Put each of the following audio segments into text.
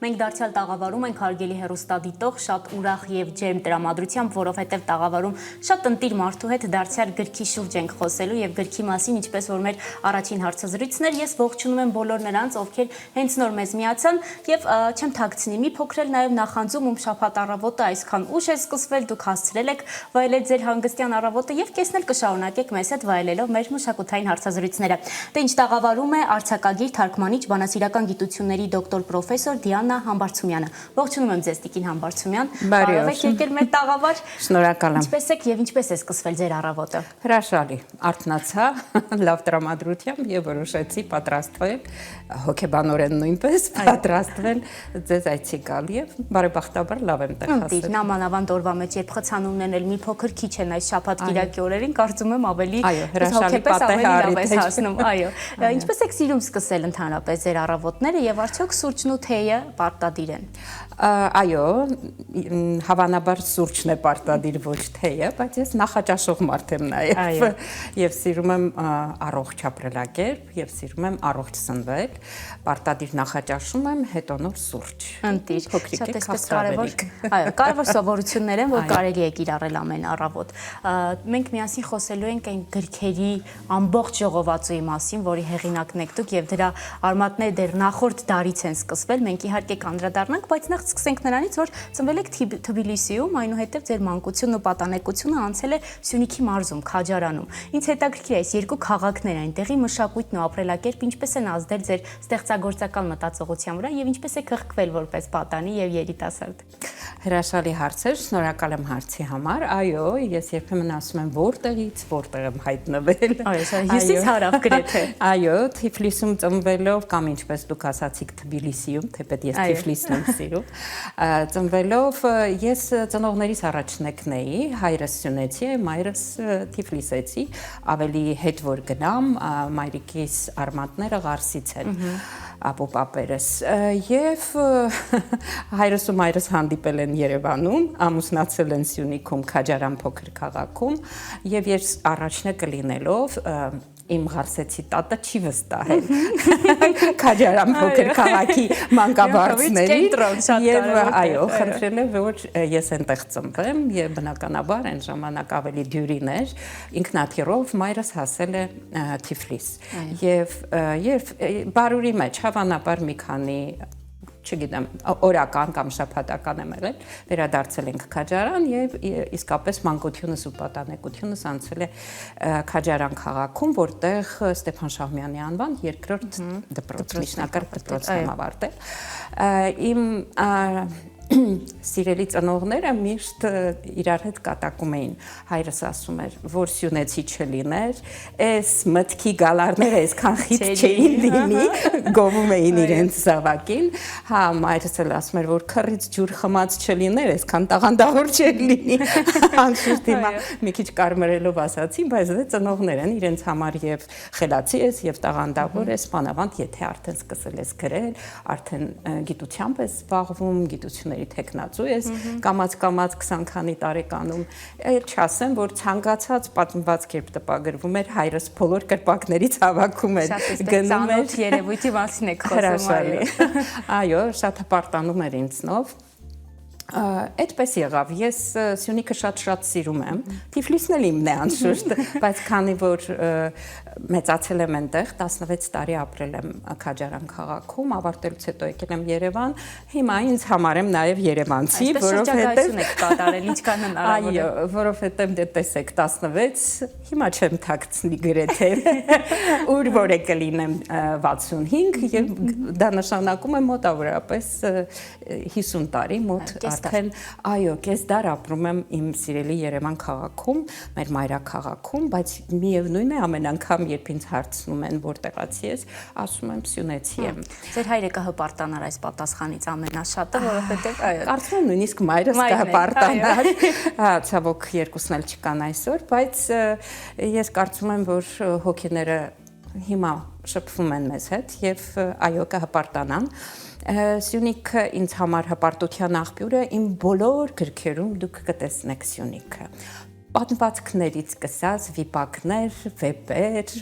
Մենք դարձյալ տաղավարում ենք հարգելի հեռուստադիտող շատ ուրախ եւ ջերմ տրամադրությամբ, որովհետեւ տաղավարում շատ ընտիր մարդու հետ դարձյալ գրքի շուրջ ենք խոսելու եւ գրքի մասին, ինչպես որ մեր առաջին հարցազրույցն էր, ես ողջունում եմ բոլոր նրանց, ովքեր հենց նոր մեզ միացան եւ չեմ թաքցնի, մի փոքր էլ նաեւ նախանձում ում շաբաթ առավոտը այսքան ուշ է սկսվել, դուք հասցրել եք վայելել ձեր հանգստյան առավոտը եւ կեսնել կշարունակեք մեզ հետ վայելելով մեր մշակութային հարցազրույցները։ Դե ինչ տաղավարում է արձակագիր, թարգմանիչ, բանասիրական գիտությունների դոկտոր պրոֆեսոր Դիանա Համբարձումյանը։ Ողջունում եմ ձեզ Տիկին Համբարձումյան։ Բարև եք եկել մեր տաղավար։ Շնորհակալ եմ։ Ինչպես եք եւ ինչպես է սկսվել ձեր առավոտը։ Հրաշալի, արթնացա, լավ տրամադրությամբ եւ որոշեցի պատրաստվել, հոգեբանորեն նույնպես պատրաստվել ձեզ այցի գալ եւ բարեբախտաբար լավ եմ տեղ հասել։ Ընտիր նամանավանդ օրվա մեջ երբ խցանումներն էլ մի փոքր քիչ են այս շաբաթ կիրակի օրերին, կարծում եմ ավելի հոգեպես ավելի լավ է հասնում։ Այո։ Ինչպես եք սիրում սկսել ընդհանրապես ձեր առավոտները եւ արդյոք սուրճն ու թեյը պարտադիր են։ Այո, հավանաբար սուրճն է պարտադիր, ոչ թեյը, բայց ես նախաճաշող մարդ եմ նաեւ եւ սիրում եմ առողջ ապրելակերպ եւ սիրում եմ առողջ սնվել, պարտադիր նախաճաշում եմ, հետո նոր սուրճ։ Ընտիր, շատ էսպես կարևոր, այո, կարևոր սովորություններ են, որ կարելի է կիրառել ամեն առավոտ։ Մենք միասին խոսելու ենք այն գրքերի ամբողջ ժողովածուի մասին, որի հեղինակն եք դուք եւ դրա արմատները դեռ նախորդ դարից են սկսվել։ Մենք իհարկե կանդրադառնանք, բայց նախ սկսենք նրանից, որ ծնվել եք Թբիլիսիում, այնուհետև ձեր մանկությունն ու պատանեկությունը անցել է Սյունիքի մարզում, Քաջարանում։ Ինձ հետաքրքիր է այս երկու քաղաքները, այնտեղի մշակույթն ու ապրելակերպ ինչպես են ազդել ձեր ստեղծագործական մտածողության վրա եւ ինչպես եք հղկվել որպես պատանի եւ երիտասարդ։ Հրաշալի հարց է, շնորհակալ եմ հարցի համար։ Այո, ես երբեմն ասում եմ որտեղից, որտեղ եմ հայտնվել։ Այո, հյուսիս հարավ գրեթե։ Այո, Թիֆլիսում ծնվելով կամ ինչպես դուք ասացիք Թբիլիսիում, թեպետ ես Թիֆլիսն եմ սիրում, ծնվելով ես ծնողներիս առաջնեկն էի, հայրս սյունեցի է, մայրս Թիֆլիսեցի, ավելի հետ որ գնամ, մայրիկիս արմատները Ղարսից են, ապոպապերս, եւ հայրս ու մայրս հանդիպել են Երևանում, ամուսնացել են Սյունիքում, Քաջարան փոքր քաղաքում, եւ ես առաջնեկը լինելով իմ Ղարսեցի տատը չի վստահել Քաջարան փոքր քաղաքի մանկաբարձներին եւ այո, խնդրել է որ ես այնտեղ ծնվեմ եւ բնականաբար այն ժամանակ ավելի դյուրին էր, ինքնաթիռով մայրս հասել է Թիֆլիս եւ բարուրի մեջ հավանաբար մի քանի չգիտեմ, օրական կամ շաբաթական եմ եղել, վերադարձել ենք Քաջարան եւ իսկապես մանկությունս ու պատանեկությունս անցել է Քաջարան քաղաքում, որտեղ Ստեփան Շահումյանի անվան երկրորդ դպրոց, միջնակարգ դպրոցն եմ ավարտել։ Իմ սիրելի ծնողները միշտ իրար հետ կատակում էին, հայրս ասում էր, որ սյունեցի չլիներ, այս մտքի գալարները այսքան խիտ չէին լինի, գովում էին իրենց զավակին, հա, մայրս էլ ասում էր, որ քռից ջուր խմած չլիներ, այսքան տաղանդավոր չէր լինի, անշուշտ հիմա մի քիչ կարմրելով ասացին, բայց դե ծնողներ են, իրենց համար եւ խելացի ես եւ տաղանդավոր ես, բանավանդ եթե արդեն սկսել ես գրել, արդեն գիտությամբ ես զբաղվում, գիտությունների տեխնացու ես, կամած 20 քանի տարեկանում, չասեմ, որ ցանկացած պատմված կերպ տպագրվում էր, հայրս բոլոր կրպակներից հավաքում էր, գնում էր երևույթի մասին եք խոսում, այո, շատ հպարտանում էր ինձնով։ Այդպես եղավ, ես Սյունիքը շատ սիրում եմ, Թիֆլիսն էլ իմն է անշուշտ, բայց քանի որ մեծացել եմ այնտեղ, 16 տարի ապրել եմ Քաջարան քաղաքում, ավարտելուց հետո եկել եմ Երևան, հիմա ինձ համարեմ նաև երևանցի, որովհետև եք կատարել ինչքան հնարավոր է։ Այո, որովհետև դե տեսեք 16, հիմա չեմ թաքցնի գրեթե, ուր որ է կլինեմ 65 եւ դա նշանակում է մոտավորապես 50 տարի մոտ արդեն այո, կես դար ապրում եմ իմ սիրելի Երևան քաղաքում, մեր մայրաքաղաքում, բայց միևնույն է ամեն անգամ երբ ինձ հարցնում են որտեղացի ես, ասում եմ սյունեցի եմ։ Ձեր հայրը կհպարտանար այս պատասխանից ամենաշատը, որովհետև այո, կարծում եմ նույնիսկ մայրս կհպարտանար։ Հա, ցավոք երկուսն էլ չկան այսօր, բայց ես կարծում եմ, որ հոգիները հիմա շփվում են մեզ հետ եւ այո կհպարտանան։ Սյունիքը ինձ համար հպարտության աղբյուր է, իմ բոլոր գրքերում դուք կտեսնեք Սյունիքը։ պատմվածքներից սկսած վիպակներ, վեպեր,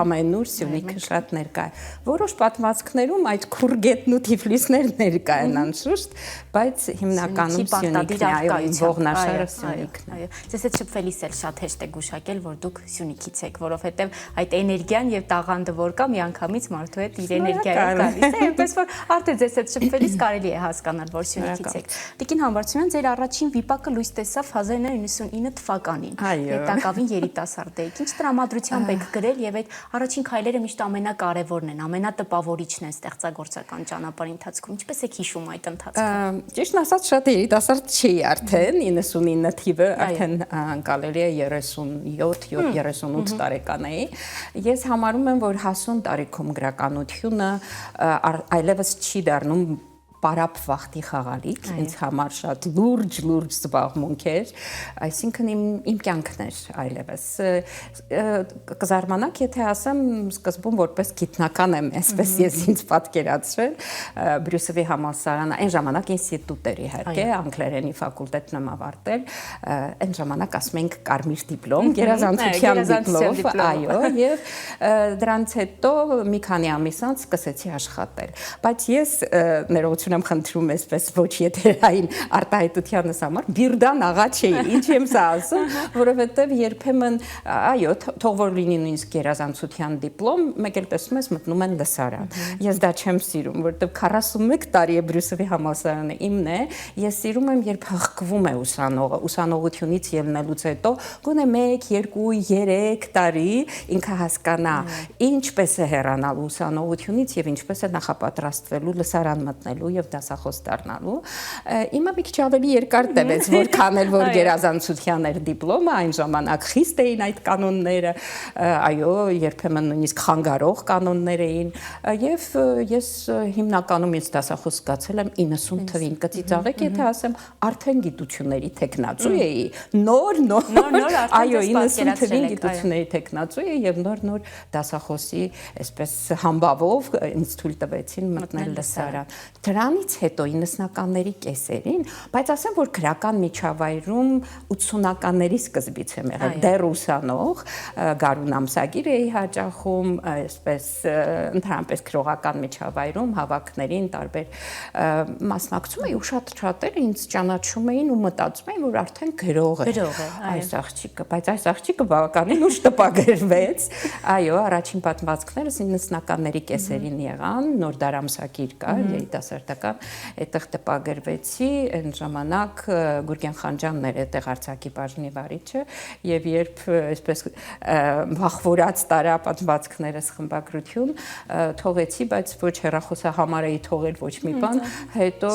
ամենուր Սյունիքը շատ ներկա է։ Որոշ պատմվածքներում այդ քուրգետն ու Թիֆլիսներ ներկա են անշուշտ, բայց հիմնականում Սյունիքն է, այո, ողնաշարը Սյունիքն է։ Ձեզ հետ շփվելիս էլ շատ հեշտ է գուշակել, որ դուք Սյունիքից եք, որովհետև այդ էներգիան եւ տաղանդը որ կա, միանգամից մարդու հետ իր էներգիայով գալիս է, այնպես որ արդեն ձեզ հետ շփվելիս կարելի է հասկանալ, որ Սյունիքից եք։ Տիկին Համբարձումյան, ձեր առաջին վիպակը լույս տեսավ 1999 թվականին։ Հետակավին երիտասարդ եք։ Ինչ տրամադրությամբ եք գրել եւ այդ առաջին քայլերը միշտ ամենակարևորն են, ամենատպավորիչն են ստեղծագործական ճանապարհի ընթացքում։ Ինչպես եք հիշում այդ ընթացքը։ Ճիշտն ասած, շատ երիտասարդ չի արդեն 99 թիվը, արդեն կարելի է 37-38 տարեկան էի։ Ես համարում եմ, որ հասուն տարիքում գրականությունը այլևս չի դառնում պարապ վախտի խաղալիք, ինձ համար շատ լուրջ զբաղմունք էր, այսինքն իմ կյանքն էր այլևս։ Կզարմանաք, եթե ասեմ սկզբում որպես գիտնական եմ, այսպես ես ինձ պատկերացրել, Բրյուսովի համալսարանը, այն ժամանակ ինստիտուտ էր իհարկե, անգլերենի ֆակուլտետն եմ ավարտել, այն ժամանակ ասում ենք կարմիր դիպլոմ, գերազանցության դիպլոմ, այո, եւ դրանից հետո մի քանի ամիս անց սկսեցի աշխատել, բայց ես ներողություն եմ խնդրում այսպես ոչ եթերային արտահայտությանս համար բիրդան աղա չէի, ինչ եմ սա ասում, որովհետև երբեմն, այո, թող որ լինի նույնիսկ գերազանցության դիպլոմ, մեկ էլ տեսնում ես մտնում են լսարան։ Ես դա չեմ սիրում, որովհետև 41 տարի է Բրյուսովի համալսարանը իմն է, ես սիրում եմ, երբ հղկվում է ուսանողը, ուսանողությունից ելնելուց հետո գոնե 1, 2, 3 տարի ինքը հասկանա ինչպես է հեռանալ ուսանողությունից եւ ինչպես է նախապատրաստվելու լսարան մտնելու եւ դասախոս դառնալու։ Իմը մի քիչ ավելի երկար տևեց, որքան էլ որ գերազանցության էր դիպլոմը, այն ժամանակ խիստ էին այդ կանոնները, այո, երբեմն նույնիսկ խանգարող կանոններ էին, եւ ես հիմնականում ես դասախոս զգացել եմ 90 թվին, կծիծաղեք, եթե ասեմ, արդեն գիտությունների տեխնացու էի, նոր, այո, 90 թվին գիտությունների տեխնացու էի եւ նոր դասախոսի այսպես համբավով ինձ թույլ տվեցին մտնել լսարան։ Դրանից հետո 90-ականների կեսերին, բայց ասեմ, որ գրական միջավայրում 80-ականների սկզբից եմ եղել, դեռ ուսանող, Գարուն ամսագիր էի հաճախում, այսպես ընդհանրապես գրողական միջավայրում հավաքներին տարբեր մասնակցում էի ու շատերը ինձ ճանաչում էին ու մտածում էին, որ արդեն գրող է այս աղջիկը, բայց այս աղջիկը բավականին ուշ տպագրվեց, այո, առաջին պատմվածքներս 90-ականների կեսերին եղան, Նոր դար ամսագիր կար, երիտասարդական, այդտեղ տպագրվեցի, այն ժամանակ Գուրգեն Խանջյանն էր այդտեղ արձակի բաժնի վարիչը եւ երբ այսպես վախվորած տարա պատմվածքներս խմբագրություն թողեցի, բայց ոչ հեռախոսահամար էի թողել, ոչ մի բան, հետո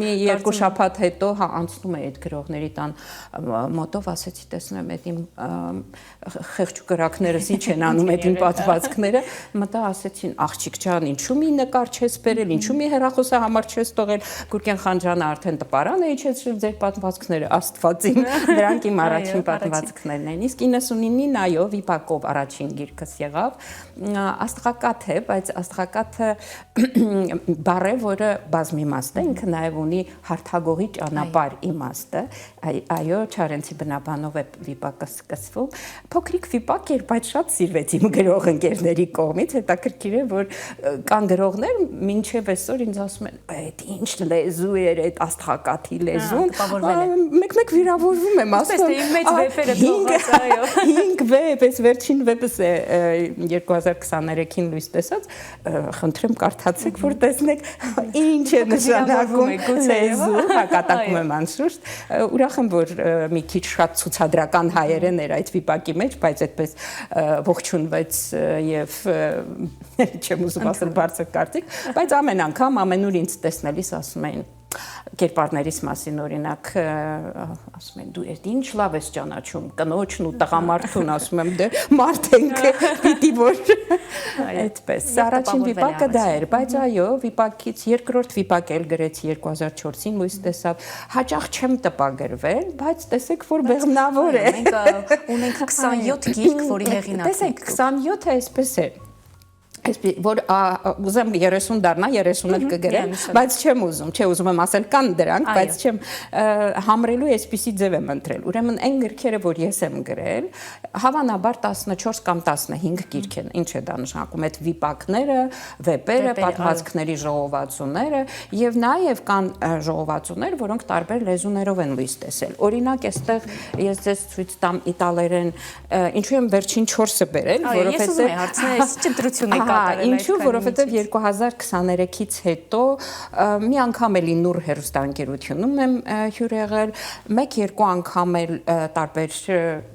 մի երկու շաբաթ հետո անցնում էի այդ գրողների տան մոտով, ասեցի տեսնեմ այդ իմ խեղճ կրակներս ինչ են անում այդ իմ պատմվածքները, մտա ասեցին աղջիկ ջան, ինչու՞ մի նկար չես բերել, ինչու՞ մի հեռախոսահամար չես թողել, Գուրգեն Խանջյանը արդեն տպարան է իջեցրել ձեր պատմվածքները, Աստվածին, դրանք իմ առաջին պատմվածքներն են։ Իսկ 99-ին այո, վիպակով առաջին գիրքս եղավ, աստղակաթ է, բայց աստղակաթը բառ է, որը բազմիմաստ է, ինքը նաև ունի հարթագողի ճանապարհ իմաստը, այո, Չարենցի բնաբանով է վիպակը սկսվում, փոքրիկ վիպակ էր, բայց շատ սիրվեց իմ գրող ընկերների կողմից, հետաքրքիր է, որ կան գրողներ, մինչև այսօր ինձ ասում են, այդ ինչ լեզու էր այդ աստղակաթի լեզուն, մեկ վիրավորվում եմ, ասում եմ, մեծ վեպերը թողած, այո, 5 վեպ, այս վերջին վեպս է 2023-ին լույս տեսած, խնդրեմ կարդացեք, որ տեսնեք ինչ է նշանակում լեզու, հակատակում եմ անշուշտ, ուրախ եմ, որ մի քիչ շատ ցուցադրական հայերեն էր այդ վիպակի մեջ, բայց այդպես ողջունվեց եւ չեմ ուզում ասել բարձր կարծիք, բայց ամեն անգամ ամենուր ինձ տեսնելիս ասում էին կերպարներիս մասին օրինակ ասում են դու այդ ինչ լավ ես ճանաչում կնոջն ու տղամարդուն ասում եմ դե մարդ ենք պիտի որ այդպես առաջին վիպակը դա էր բայց այո վիպակից երկրորդ վիպակ էլ գրեցի 2004-ին լույս տեսավ հաճախ չեմ տպագրվել բայց տեսեք որ բեղմնավոր է մենք ունենք 27 գիրք որի հեղինակ տեսեք 27-ը այսպես է որ ուզեմ 30 դառնա, 30-ը կգրեմ, բայց չեմ ուզում, ուզում եմ ասել կան դրանք, բայց չեմ համրելու այսպիսի ձև եմ ընտրել։ Ուրեմն այն գրքերը, որ ես եմ գրել, հավանաբար 14 կամ 15 գիրք են։ Ինչ է դա նշանակում, այդ վիպակները, վեպերը, պատմվածքների ժողովածուները եւ նաեւ կան ժողովածուներ, որոնք տարբեր լեզուներով են լույս տեսել։ Օրինակ, այստեղ ես ձեզ ցույց տամ իտալերեն, ինչու եմ վերջին 4-ը բերել, որովհետեւ Ինչու, որովհետև 2023-ից հետո մի անգամ էլի նուր հեռուստաընկերությունում եմ հյուր եղել, մեկ-երկու անգամ էլ տարբեր,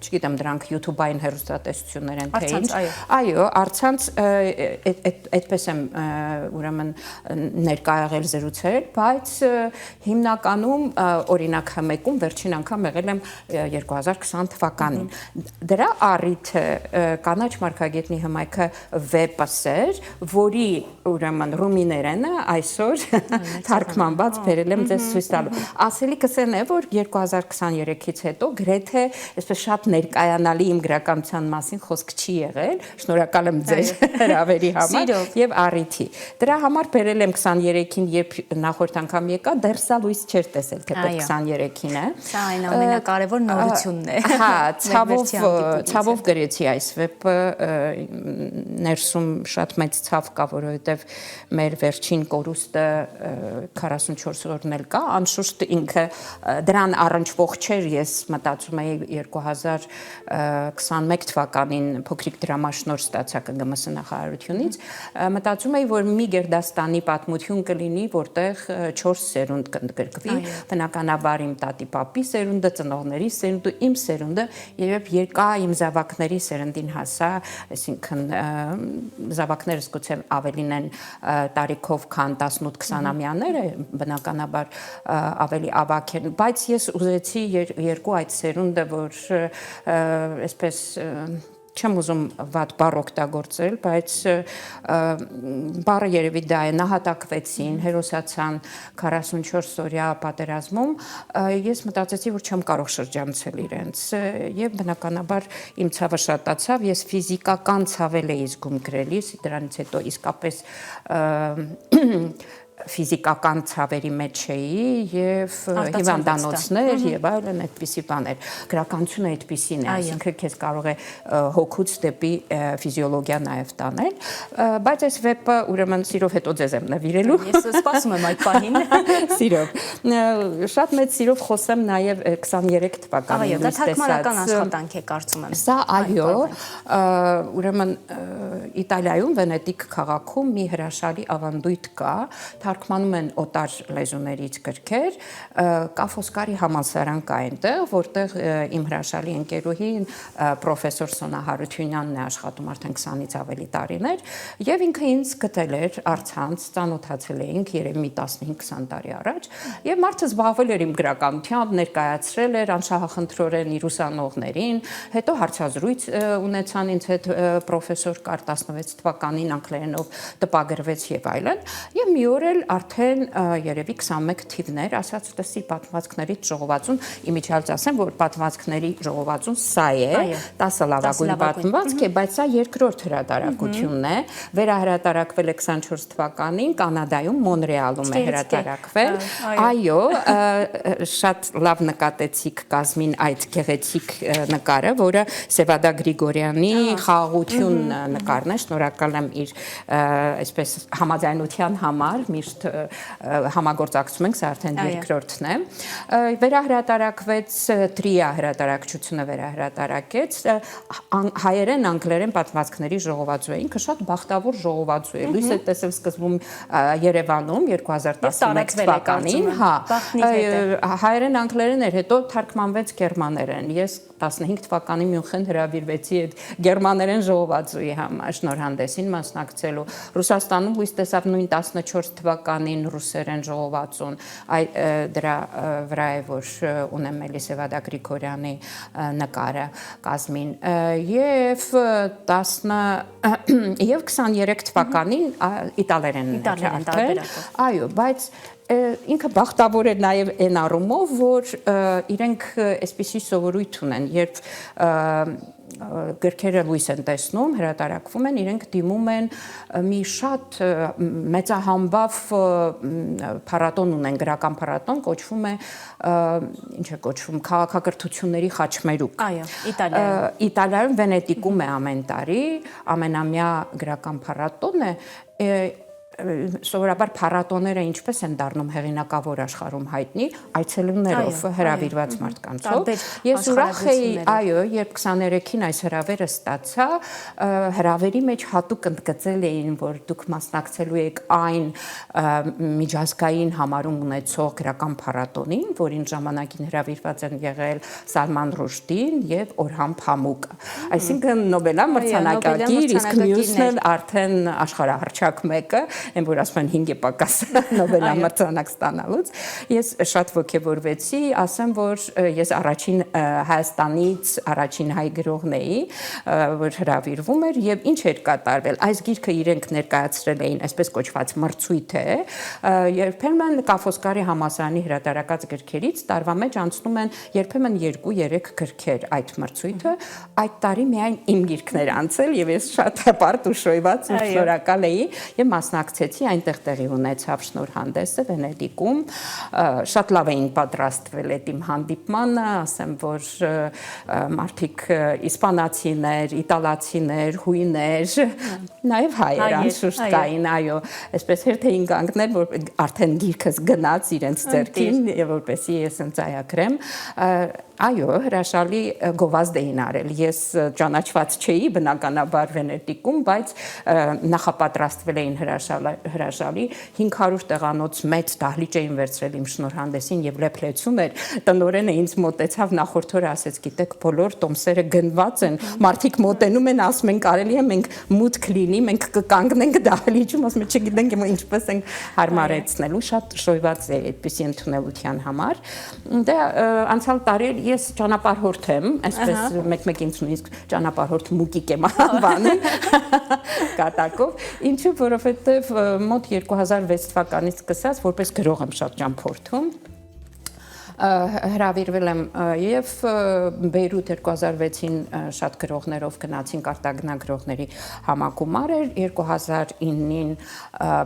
չգիտեմ, դրանք YouTube-ային հեռուստատեսություններ են թե ինչ։ Այո, առցանց այդպես եմ ուրեմն ներկա եղել զրուցել, բայց հիմնականում օրինակ մեկում վերջին անգամ եղել եմ 2020 թվականին։ Դրա առիթը կանաչ մարգագետնի հմայքը վեպս որի ուրեմն ռումիներենը այսօր թարգմանված բերել եմ ձեզ ցույց տալու։ Ասելիքս այն է, որ 2023-ից հետո գրեթե այսպես շատ ներկայանալի իմ գրականության մասին խոսք չի եղել։ Շնորհակալ եմ ձեր հրավերի համար եւ առիթի։ Դրա համար բերել եմ 23-ին, երբ նախորդ անգամ եկա, դեռ սա լույս չէր տեսել, թեպետ 23-ին է։ Սա այն ամենակարևոր նորությունն է։ Հա, ցավով գրեցի այս վեպը, ներսում շատ մեծ ցավ կա, որովհետև մեր վերջին կորուստը 44 օրն էլ կա, անշուշտ ինքը դրան առնչվող չէր, ես մտածում էի 2021 թվականին փոքրիկ դրամաշնորհ ստացա ԿԳՄՍ նախարարությունից, մտածում էի, որ մի Գերդաստանի պատմություն կլինի, որտեղ 4 սերունդ կընդգրկվի, բնականաբար իմ տատի պապի սերունդը, ծնողների սերունդը, իմ սերունդը, եւ երկա իմ զավակների սերնդին հասա, այսինքն զավակներս գուցե ավելին են տարիքով, քան 18-20-ամյաները, բնականաբար ավելի ավագ են, բայց ես ուզեցի երկու այդ սերունդը, որ այսպես չեմ ուզում վատ բառ օգտագործել, բայց բառը երևի դա է, նահատակվեցին, հերոսացան 44-օրյա պատերազմում, ես մտածեցի, որ չեմ կարող շրջանցել իրենց եւ բնականաբար իմ ցավը շատացավ, ես ֆիզիկական ցավ էի զգում գրելիս, դրանից հետո իսկապես ֆիզիկական ցավերի մեջ էի եւ հիվանդանոցներ եւ այլն այդպիսի բաներ։ Գրականությունը այդպիսին է, այսինքն քեզ կարող է հոգուց դեպի ֆիզիոլոգիա նաեւ տանել, բայց այս վեպը ուրեմն սիրով հետո ձեզ եմ նվիրելու։ Ես սպասում եմ այդ պահին։ Սիրով։ Շատ մեծ սիրով խոսեմ նաեւ 23 թվականին։ Այո, դա թարգմանական աշխատանք է, կարծում եմ։ Սա այո, ուրեմն Իտալիայում Վենետիկ քաղաքում մի հրաշալի ավանդույթ կա, թարգմանում են օտար լեզուներից գրքեր, կա Ֆոսկարի համալսարան կա այնտեղ, որտեղ իմ հրաշալի ընկերուհին պրոֆեսոր Սոնա Հարությունյանն է աշխատում արդեն 20-ից ավելի տարիներ, եւ ինքը ինձ գտել էր առցանց, ծանոթացել էինք երևի մի 15-20 տարի առաջ, եւ մարդը զբաղվել էր իմ գրականությամբ, ներկայացրել էր անշահախնդրորեն իր ուսանողներին, հետո հարցազրույց ունեցան ինձ հետ պրոֆեսոր կար 16 թվականին անգլերենով տպագրվեց եւ այլն, եւ մի օր արդեն երևի 21 թիվներ, ասաց լսի պատմվածքներից ժողովածուն, իմիջիալից ասեմ, որ պատմվածքների ժողովածուն սա է, 10 լավագույն պատմվածք է, բայց սա երկրորդ հրատարակությունն է, վերահրատարակվել է 24 թվականին Կանադայում, Մոնրեալում է հրատարակվել։ Այո, շատ լավ նկատեցիք Կազմին այդ գեղեցիկ նկարը, որը Սևադա Գրիգորյանի Խաղաղություն նկարն է, շնորհակալ եմ իր այսպես համաձայնության համար, միշտ համագործակցում ենք, սա արդեն երկրորդն է։ Վերահրատարակվեց Տրիա հրատարակչությունը վերահրատարակեց հայերեն, անգլերեն պատմվածքների ժողովածու է։ Ինքը շատ բախտավոր ժողովածու է։ Լույս է տեսել սկզբում Երևանում 2011 թվականին, հա, հայերեն, անգլերեն էր, հետո թարգմանվեց գերմաներեն։ Ես 15 թվականին Մյունխեն հրավիրվեցի այդ գերմաներեն ժողովածուի համար շնորհանդեսին մասնակցելու։ Ռուսաստանում լույս տեսավ նույն 14 թվականին ռուսերեն ժողովածուն, դրա վրա է, որ ունեմ էլի Սևադա Գրիգորյանի նկարը Կազմին, եւ 23 թվականին իտալերենն է, այո, բայց ինքը բախտավոր է նաև այն առումով, որ իրենք այսպիսի սովորույթ ունեն, երբ գրքերը լույս են տեսնում, հրատարակվում են, իրենք դիմում են մի շատ մեծահամբավ փառատոն ունեն, գրական փառատոն, կոչվում է ինչ է կոչվում, քաղաքակրթությունների խաչմերուկ։ Այո, Իտալիայում։ Իտալիայում Վենետիկում է ամեն տարի, ամենամյա գրական փառատոն է։ Սովորաբար փառատոները ինչպես են դառնում հեղինակավոր աշխարհում հայտնի, այցելուներով, հրավիրված մարդկանցով։ Ես ուրախ էի, այո, երբ 23-ին այս հրավերը ստացա, հրավերի մեջ հատուկ ընդգծել էին, որ դուք մասնակցելու եք այն միջազգային համարում ունեցող գրական փառատոնին, որին ժամանակին հրավիրված են եղել Սալման Ռուշդին եւ Օրհան Փամուկը։ Այսինքն Նոբելյան մրցանակակիր, իսկ մյուսն էլ արդեն աշխարհահռչակ մեկը, այն որ ասում են 5 պակաս Նոբելյան մրցանակ ստանալուց, ես շատ ոգևորվեցի, ասեմ, որ ես առաջին Հայաստանից առաջին հայ գրողն էի, որ հրավիրվում էր եւ ինչ էր կատարվել։ Այս գիրքը իրենք ներկայացրել էին այսպես կոչված մրցույթ է, երբեմն Կաֆոսկարի համալսարանի հրատարակած գրքերից տարվա մեջ անցնում են երբեմն 2-3 գրքեր այդ մրցույթը, այդ տարի միայն իմ գիրքն էր անցել եւ ես շատ հպարտ ու շոյված ու շնորհակալ էի եւ մասնակցեցի, այնտեղ տեղի ունեցավ շնորհանդեսը Վենետիկում, շատ լավ էին պատրաստվել այդ իմ հանդիպմանը, ասեմ, որ մարդիկ իսպանացիներ, իտալացիներ, հույներ, նաեւ հայեր անշուշտ կային, այո, այսպես հերթ էին կանգնել, որ արդեն գիրքս գնաց իրենց ձեռքին եւ որպեսզի ես ընծայակրեմ, այո, հրաշալի գովազդ էին արել։ Ես ճանաչված չէի բնականաբար Վենետիկում, բայց նախապատրաստվել էին հրաշալի 500 տեղանոց մեծ դահլիճ էին վերցրել իմ շնորհանդեսին եւ լեփլեցում էր։ Տնօրենը ինձ մոտեցավ նախորդ օրը ասեց, գիտեք, բոլոր տոմսերը գնված են, մարդիկ մոտենում են, ասում են, կարելի է մենք մուտք լինի, մենք կկանգնենք դահլիճում, ասում են, չգիտենք ինչպես ենք հարմարեցնելու, շատ շոյված է այդպիսի ընդունելության համար։ Դե անցյալ տարի ես ճանապարհորդ եմ, այսպես մեկ-մեկ ինձ նույնիսկ ճանապարհորդ մուկիկ եմ անվանում կատակով, ինչու որովհետև մոտ 2006 թվականից սկսած որպես գրող եմ շատ ճամփորդում հրավիրվել եմ եւ Բեյրութ 2006-ին շատ գրողներով գնացինք արտագնագրողների համագումար էր 2009-ին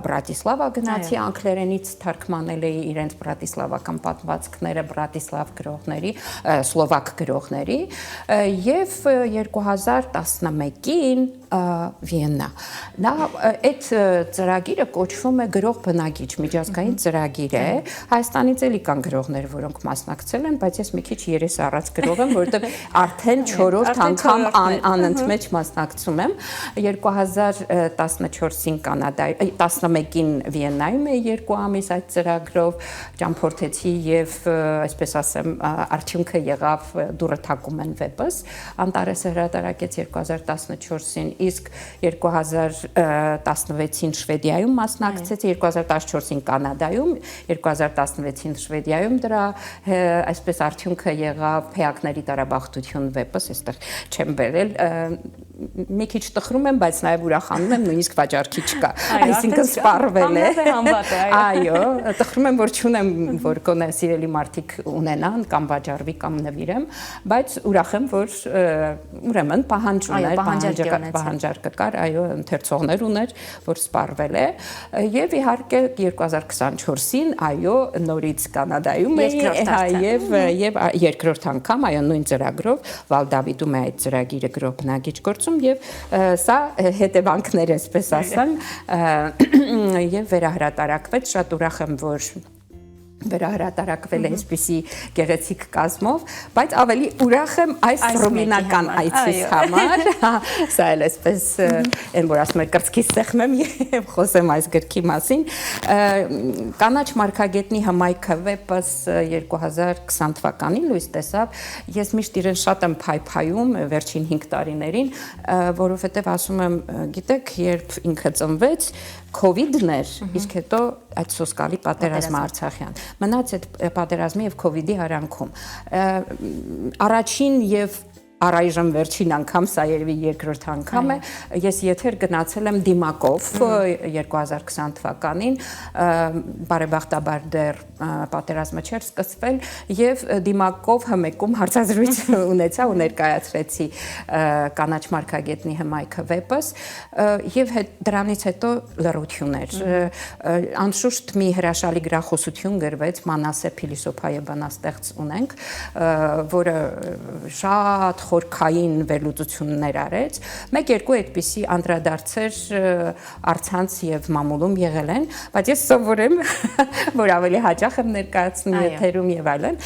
Բրատիսլավա գնացի անգլերենից թարգմանել էի իրենց բրատիսլավական պատմվածքները բրատիսլավ գրողների սլովակ գրողների եւ 2011-ին Վիեննա նա այդ ծրագիրը կոչվում է գրող բնագիչ միջազգային ծրագիր է Հայաստանից էլի կան գրողներ որոնք մասնակցել են, բայց ես մի քիչ երես առած գրող եմ, որովհետև արդեն 4-րդ անգամ անընդմեջ մասնակցում եմ 2014-ին Կանադայի 11-ին Վիեննայում էի 2 ամիս այդ ծրագրով ճամփորդեցի եւ այսպես ասեմ արդյունքը եղավ դուրը թակում են վեպս Անտարեսը հրատարակեց 2014-ին իսկ 2016-ին Շվեդիայում մասնակցեց 2014-ին Կանադայում 2016-ին Շվեդիայում դրա այսպես արդյունքը եղավ Փեակների տարաբախտություն վեպս, այստեղ չեմ բերել, մի քիչ տխրում եմ, բայց նաև ուրախանում եմ, նույնիսկ վաճառքի չկա, այսինքն սպառվել է, այո, տխրում եմ, որ չունեմ, որ գոնե սիրելի մարդիկ ունենան կամ վաճառվի կամ նվիրեմ, բայց ուրախ եմ, որ ուրեմն պահանջ ուներ, պահանջարկը կար, այո, ընթերցողներ ուներ, որ սպառվել է, եւ իհարկե 2024-ին, այո, նորից Կանադայում եւ երկրորդ անգամ այո նույն ծրագրով Վալ Դավիդում է այդ ծրագիրը գրող բնագիչ գործում եւ սա հետևանքներ էսպես ասեմ եւ վերահրատարակվեց շատ ուրախ եմ որ վերահրատարակվել է այսպիսի գեղեցիկ կազմով, բայց ավելի ուրախ եմ այս ռումինական այցիս համար, սա էլ այսպես են որ ասում եմ կրծքիս սեղմեմ եւ խոսեմ այս գրքի մասին, կանաչ մարգագետնի հմայքը վեպս 2020 թվականին լույս տեսավ, ես միշտ իրեն շատ եմ փայփայում վերջին 5 տարիներին, որովհետեւ ասում եմ, գիտեք, երբ ինքը ծնվեց COVID-ն էր, իսկ հետո այդ սոսկալի պատերազմը Արցախյան։ Մնաց այդ պատերազմի եւ COVID-ի արանքում։ Առաջին եւ առայժմ վերջին անգամ, սա երևի երկրորդ անգամ է, ես եթեր գնացել եմ դիմակով 2020 թվականին, բարեբախտաբար դեռ պատերազմը չէր սկսվել եւ դիմակով հմեկում հարցազրույց ունեցա ու ներկայացրեցի կանաչ մարգագետնի հմայքը վեպս եւ դրանից հետո լռություններ անշուշտ մի հրաշալի գրախոսություն գրվեց Մանասե փիլիսոփայե բանաստեղծ ունենք, որը շատ խորքային վերլուծություններ արեց, մեկ-երկու այդպիսի անդրադարձեր առցանց եւ մամուլում եղել են, բայց ես սովորեմ, որ ավելի հաճախ եմ ներկայացնում եթերում եւ այլն,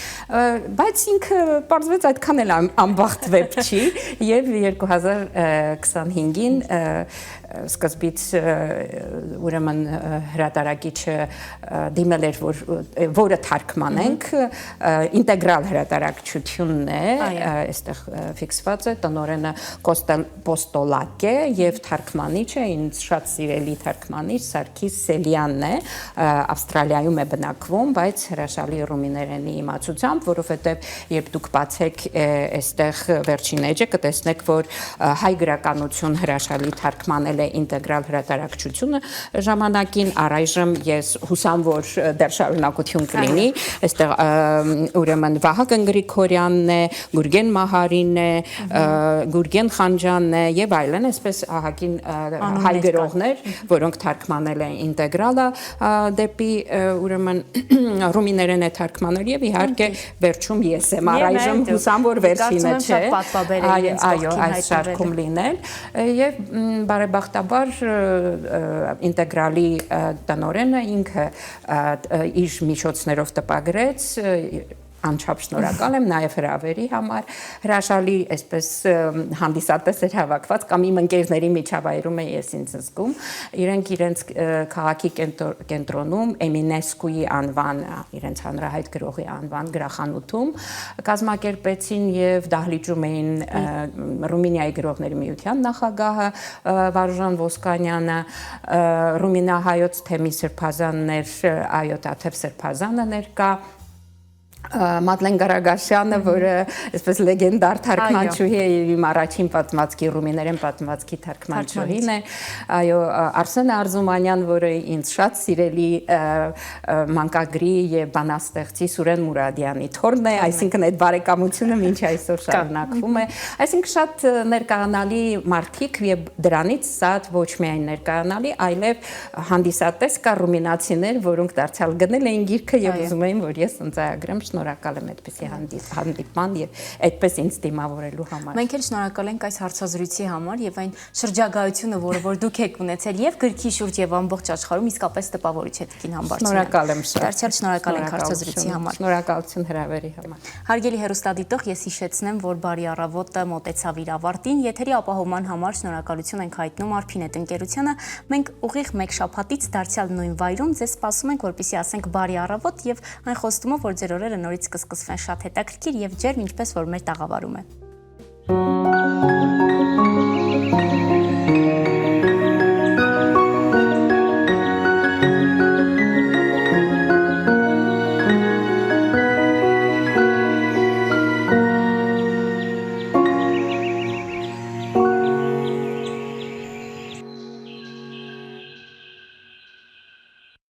բայց ինքը պարզվեց այդքան էլ անբախտ վեպ չի եւ 2025-ին սկզբից ուրեմն հրատարակիչը դիմել էր, որը թարգմանենք, ինտեգրալ հրատարակչությունն է, այստեղ ֆիքսված է, տնօրենը Պոստոլակ է եւ թարգմանիչը ինձ շատ սիրելի թարգմանիչ Սարգիս Սելյանն է, Ավստրալիայում է բնակվում, բայց հրաշալի ռումիներենի իմացությամբ, որովհետեւ երբ դուք բացեք այստեղ վերջին էջը, կտեսնեք, որ հայ գրականություն հրաշալի թարգմանել ինտեգրալ հրատարակչությունը ժամանակին առայժմ ես հուսամ որ դեռ շարունակություն կլինի այստեղ ուրեմն Վահագն Գրիգորյանն է, Գուրգեն Մահարին է, Գուրգեն Խանջյանն է եւ այլն, այսպես ահագին հայ գրողներ, որոնք թարգմանել են ինտեգրալը դեպի ուրեմն ռումիներեն է թարգմանել եւ իհարկե վերջում ես եմ առայժմ հուսամ որ վերջինը չէ, այո, այս շարքում լինել եւ բարեբախտաբար ինտեգրալի տնօրենը ինքը իր միջոցներով տպագրեց անչափ շնորհակալ եմ նաև հրավերի համար հրաշալի այսպես հանդիսատես էր հավաքված կամ իմ ընկերների միջավայրում է ես ինձ զգում իրենք իրենց քաղաքի կենտրոնում Էմինեսկուի անվան իրենց հանրահայտ գրողի անվան գրախանութում կազմակերպեցին եւ դահլիճում էին Ռումինիայի գրողների միության նախագահը Վարուժան Ոսկանյանը ռումինահայոց թեմի սրբազաններ այո Տաթև Սրբազանը ներկա Մադլեն Գարագաշյանը, որը այսպես լեգենդար թարգմանչուհի է եւ իմ առաջին պատմվածքի ռումիներեն պատմվածքի թարգմանչուհին է, այո Արսեն Արզումանյան, որը ինձ շատ սիրելի մանկագրի եւ բանաստեղծի Սուրեն Մուրադյանի թորն է, այսինքն այդ բարեկամությունը մինչ այսօր շարունակվում է, այսինքն շատ ներկայանալի մարդիկ եւ դրանից սա ոչ միայն ներկայանալի, այլև հանդիսատես կա ռումինացիներ, որոնք դարձյալ գնել էին գիրքը եւ ուզում էին, որ ես ընծայագրեմ շնորհակալ եմ այդպեսի հանդիպման եւ այդպես ինձ դիմավորելու համար։ Մենք էլ շնորհակալ ենք այս հարցազրույցի համար եւ այն շրջագայությունը, որ դուք եք ունեցել եւ գրքի շուրջ եւ ամբողջ աշխարհում իսկապես տպավորիչ է Տիկին Համբարձումյան։ Շնորհակալ եմ շատ։ Դարձյալ շնորհակալ ենք հարցազրույցի համար։ Շնորհակալություն հրավերի համար։ Հարգելի հեռուստադիտող, ես հիշեցնեմ, որ բարի առավոտը մոտեցավ իր ավարտին, եթերի ապահովման համար շնորհակալություն ենք հայտնում Արփինետ ընկերությանը։ Մենք ուղիղ մեկ շաբաթից դարձյալ նույն վայրում ձեզ սպասում ենք, որպեսզի ասենք բարի առավոտ եւ այն խոստումով, որ ձեր օրերը նորից կսկսվեն շատ հետաքրքիր եւ ջերմ, ինչպես որ մեր տաղավարում է։